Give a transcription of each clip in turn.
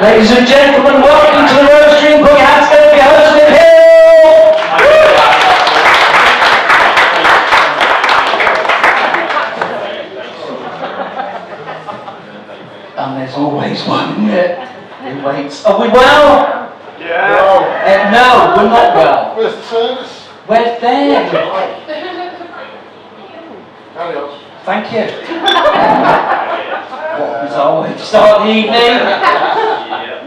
Ladies and gentlemen, welcome to the Roastery. Put your hands together for your host, Nick Hill. And there's always one, isn't it? Who waits. Are we well? Yeah. No, we're not well. Where's the service? Where's Ben? Carry on. Thank you. What was our way to start the evening?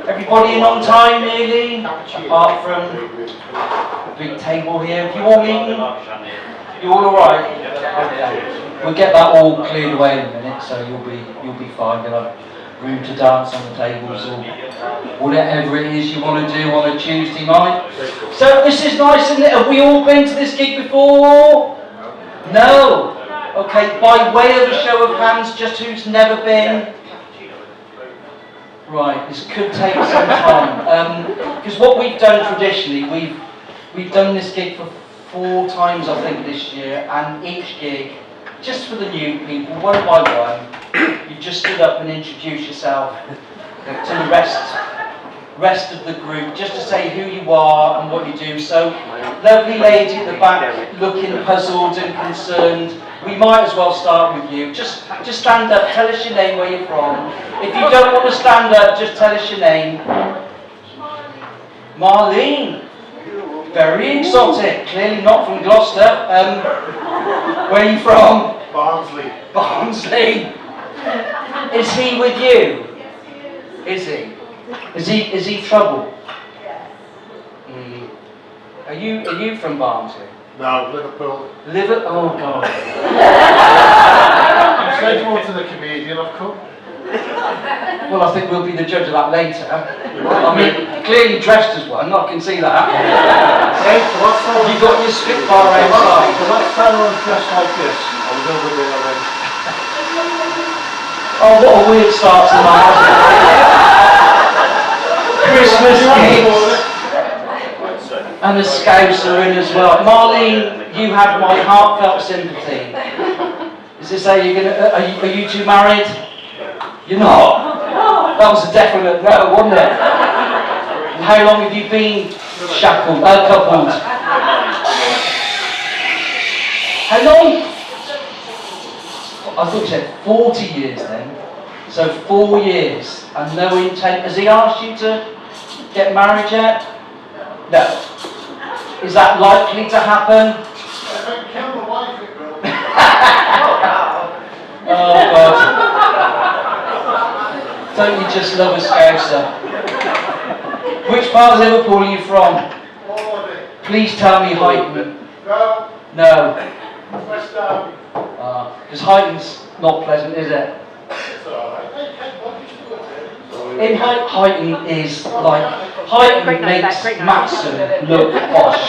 Everybody in on time nearly, apart from the big table here. Have you all eaten? You all alright? Okay. We'll get that all cleared away in a minute, so you'll be fine. You'll have room to dance on the tables or whatever it is you want to do on a Tuesday night. So this is nice, isn't it? Have we all been to this gig before? No. Okay, by way of a show of hands, just who's never been? Right, this could take some time. Because what we've done traditionally, we've done this gig for 4 times, I think, this year, and each gig, just for the new people, one by one, you just stood up and introduce yourself to the rest of the group, just to say who you are and what you do. So, lovely lady at the back, looking puzzled and concerned. We might as well start with you. Just stand up, tell us your name, where you're from. If you don't want to stand up, just tell us your name. Marlene. Very exotic, clearly not from Gloucester. Where are you from? Barnsley. Barnsley. Is he with you? Is he? Is he trouble? Are you from Barnsley? No, Liverpool. Oh God. You said you wanted a comedian, I've come. Well, I think we'll be the judge of that later. I mean, clearly dressed as one, I can see that. You've got your Spitfire outside. The last time I was dressed like this, I was over there already. Oh, what a weird start to my Christmas gigs. And the Scouts are in as well. Marlene, you have my heartfelt sympathy. Is this how you're gonna? Are you two married? You're not. That was a definite no, wasn't it? And how long have you been shackled? Coupled? How long? I thought you said 40 years then. So 4 years and no intent. Has he asked you to get married yet? No. Is that likely to happen? Oh God. Don't you just love a Scouser? Which part of Liverpool are you from? Please tell me Huyton. No. Because Huyton's not pleasant, is it? In Huyton is like, Huyton makes Matson look posh.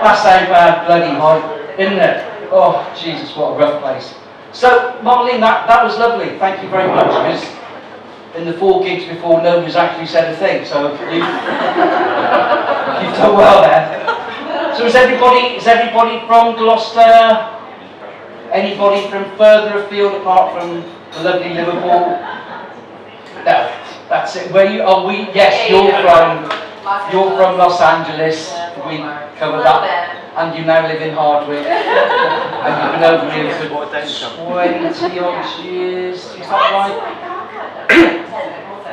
That's how bad bloody Huyton, isn't it? Oh Jesus, what a rough place. So Marlene, that was lovely. Thank you very much, because in the 4 gigs before, nobody's actually said a thing. So you've done well there. So is everybody from Gloucester? Anybody from further afield apart from the lovely Liverpool? No, that's it. Where you are we? Yes, you're from Los Angeles. We covered that. And you now live in Hardwick. And you've been over here for 20 odd years. Is that right?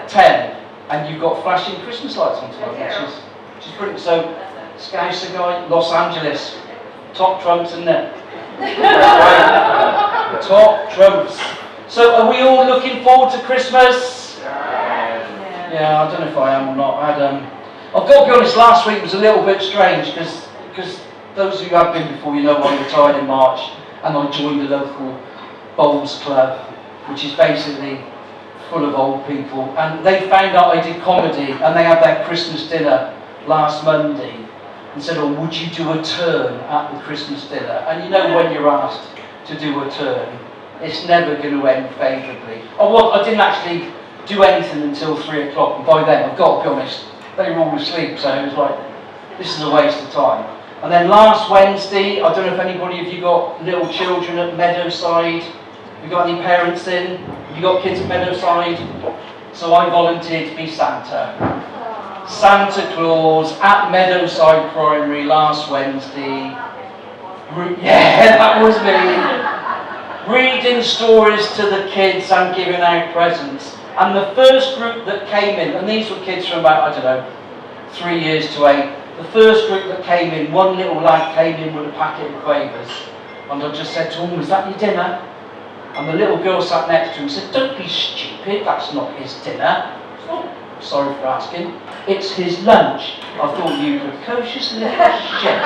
10. And you've got flashing Christmas lights on tonight, which is brilliant. So, Scouser guy, Los Angeles. Top trumps, isn't it? Right. Top trumps. So, are we all looking forward to Christmas? Yeah, I don't know if I am or not. I've got to be honest, last week was a little bit strange because those who have been before, you know I retired in March and I joined the local bowls club, which is basically full of old people, and they found out I did comedy and they had their Christmas dinner last Monday and said, oh, would you do a turn at the Christmas dinner? And you know when you're asked to do a turn, it's never going to end favourably. I didn't actually do anything until 3 o'clock, and by then, I've got to be honest, they were all asleep, so it was like, this is a waste of time. And then last Wednesday, I don't know if anybody of you got little children at Meadowside. Have you got any parents in? Have you got kids at Meadowside? So I volunteered to be Santa. Santa Claus at Meadowside Primary last Wednesday. Yeah, that was me. Reading stories to the kids and giving out presents. And the first group that came in, and these were kids from about, I don't know, 3 years to 8. The first group that came in, one little lad came in with a packet of quavers. And I just said to him, was that your dinner? And the little girl sat next to him and said, don't be stupid, that's not his dinner. Oh, sorry for asking. It's his lunch. I thought you precocious little shit.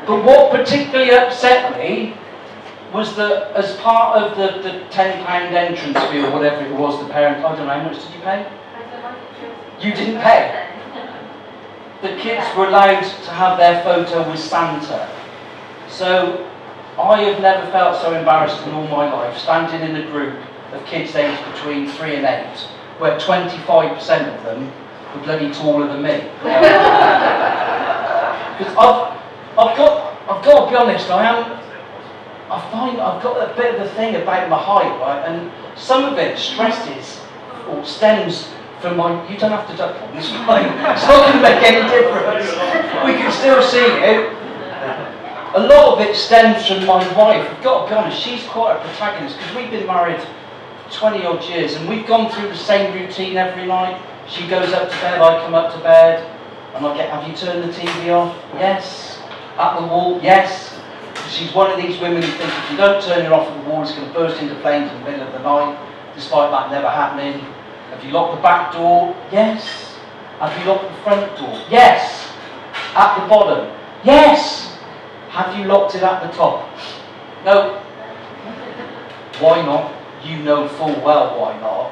But what particularly upset me was that as part of the £10 entrance fee or whatever it was, the parent, I don't know, how much did you pay? You didn't pay. The kids were allowed to have their photo with Santa. So I have never felt so embarrassed in all my life, standing in a group of kids aged between 3 and 8, where 25% of them were bloody taller than me. Because I've got to be honest, I find I've got a bit of a thing about my height, right? And some of it stresses or stems from my, you don't have to duck on, it's fine. It's not going to make any difference. We can still see it. A lot of it stems from my wife. I've got to be honest, she's quite a protagonist because we've been married 20 odd years and we've gone through the same routine every night. She goes up to bed, I come up to bed, and I get, have you turned the TV off? Yes. At the wall? Yes. She's one of these women who thinks if you don't turn it off at the wall, it's going to burst into flames in the middle of the night, despite that never happening. Have you locked the back door? Yes. Have you locked the front door? Yes. At the bottom? Yes. Have you locked it at the top? No. Why not? You know full well why not.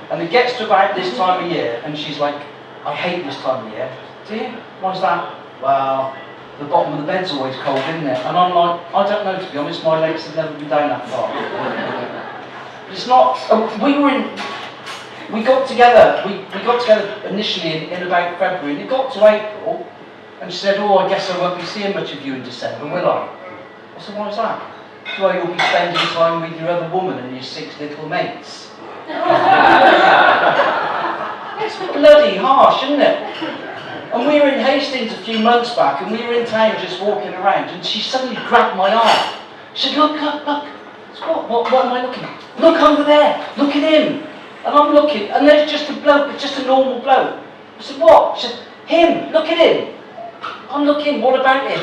And it gets to about this time of year, and she's like, I hate this time of year. Do you? Why's that? Well, the bottom of the bed's always cold, isn't it? And I'm like, I don't know, to be honest, my legs have never been down that far. It's not, we got together initially in about February, and it got to April, and she said, oh, I guess I won't be seeing much of you in December, will I? I said, why's that? So you'll be spending time with your other woman and your 6 little mates. It's bloody harsh, isn't it? And we were in Hastings a few months back, and we were in town just walking around, and she suddenly grabbed my arm. She said, look. I said, what am I looking at? Look over there, look at him. And I'm looking, and there's just a bloke, it's just a normal bloke. I said, what? She said, him, look at him. I'm looking, what about him?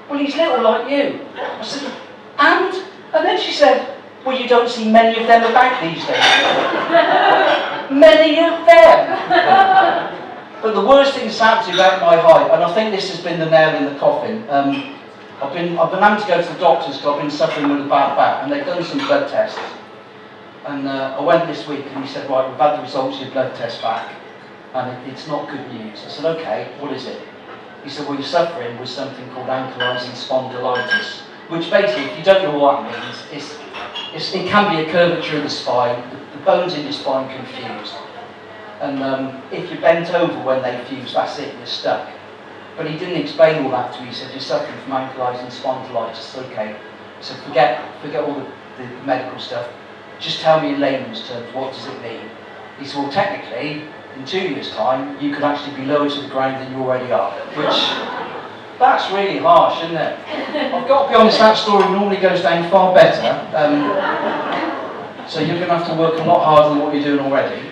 Well, he's little like you. I said, and then she said, well, you don't see many of them about these days. Many of them. But the worst thing that's happened about my height, and I think this has been the nail in the coffin, I've been having to go to the doctors because I've been suffering with a bad back, and they've done some blood tests. And I went this week and he said, right, we've had the results of your blood test back, and it's not good news. I said, okay, what is it? He said, well, you're suffering with something called ankylosing spondylitis, which basically, if you don't know what it means, it can be a curvature of the spine, the bones in your spine confused. And if you're bent over when they fuse, that's it, you're stuck. But he didn't explain all that to me. He said, you're suffering from ankylosing spondylitis. Okay. So forget all the medical stuff. Just tell me in layman's terms, what does it mean? He said, well, technically, in 2 years' time, you could actually be lower to the ground than you already are. Which, that's really harsh, isn't it? I've got to be honest, that story normally goes down far better. So you're going to have to work a lot harder than what you're doing already.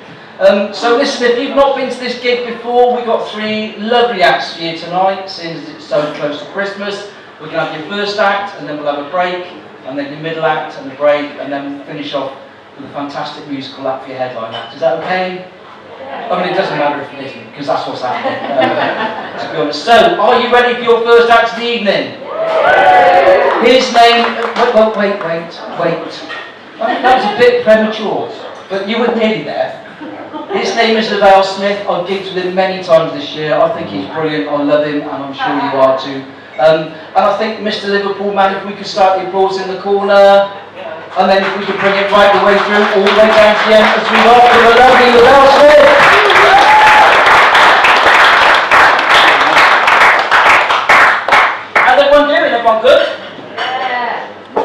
So listen, if you've not been to this gig before, we've got 3 lovely acts for you tonight, since it's so close to Christmas. We're going to have your first act, and then we'll have a break, and then your middle act and a break, and then we'll finish off with a fantastic musical act for your headline act. Is that okay? I mean, it doesn't matter if it isn't, because that's what's happening, to be honest. So, are you ready for your first act of the evening? His name... Wait. That was a bit premature, but you were nearly there. His name is Lavelle Smith. I've gigged with him many times this year. I think he's brilliant. I love him, and I'm sure you are too. And I think Mr. Liverpool man, if we could start the applause in the corner, and then if we could bring it right the way through, all the way down to the end, as we welcome the lovely Lavelle Smith. How's everyone doing? Everyone good?